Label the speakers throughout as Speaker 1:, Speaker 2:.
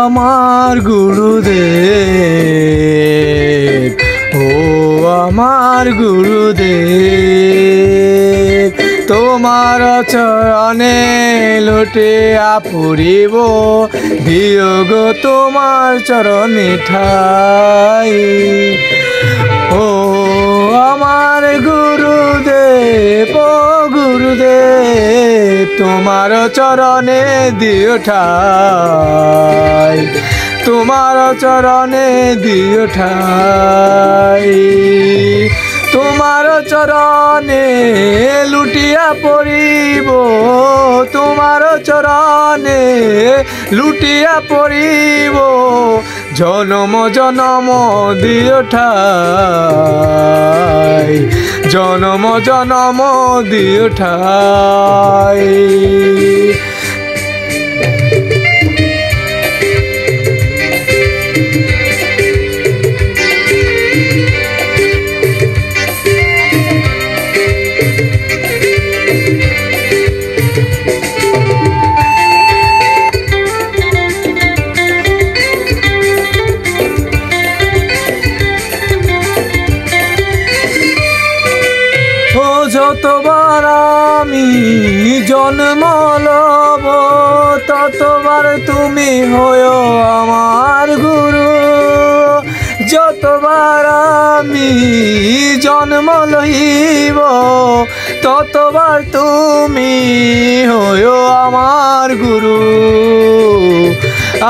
Speaker 1: আমার গুরুদেব, ও আমার গুরুদেব, তোমার চরণে লুটিয়া পড়িব, দিও গো তোমার চরণে ঠাই। ও আমার গুরুদেব, ও গুরুদেব, তোমার চরণে দিও ঠাই, তোমার চরণে দিও ঠাই। তোমার চরণে লুটিয়া পড়িব, তোমার চরণে লুটিয়া পড়িব, জনম জনম দিও ঠাই, জনম জনম দিও ঠাই। যতবার আমি জন্ম লব, ততবার তুমি হয়ো আমার গুরু। যতবার আমি জন্ম লইব, ততবার তুমি হয়ো আমার গুরু,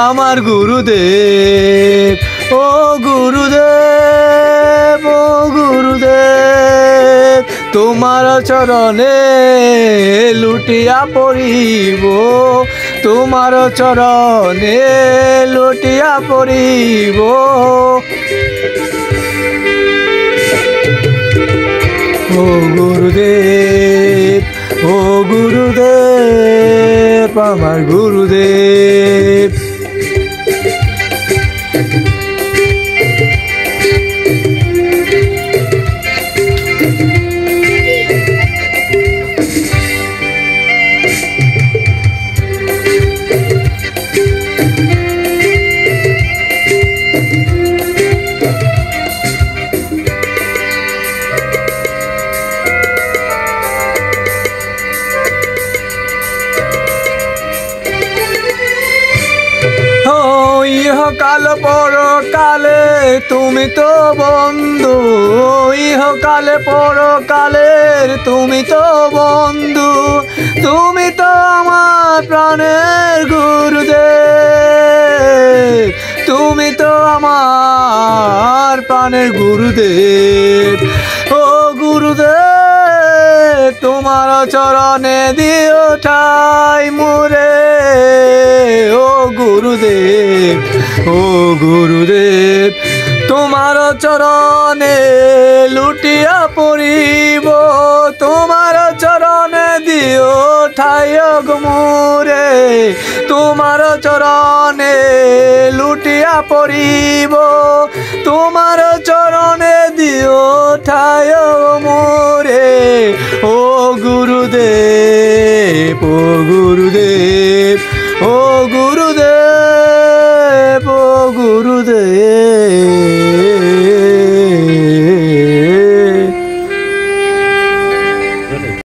Speaker 1: আমার গুরুদেব। ও গুরুদেব, ও গুরুদেব, তোমার চরণে লুটিয়া পড়িব, তোমার চরণে লুটিয়া পড়িব। ও গুরুদেব, ও গুরুদেব, আমার গুরুদেব। ইহকাল পরকালে তুমি তো বন্ধু, ইহকালে পরকালের তুমি তো বন্ধু, তুমি তো আমার প্রাণের গুরুদেব, তুমি তো আমার প্রাণের গুরুদেব। ও গুরুদেব, তোমার চরণে দিও ঠাই মোরে। ও গুরুদেব, ও গুরুদেব, তোমার চরণে লুটিয়া পড়িব, তোমার চরণে দিও ঠাই গো মোরে। তোমার চরণে লুটিয়া পড়িব, তোমার চরণে দিও ঠাই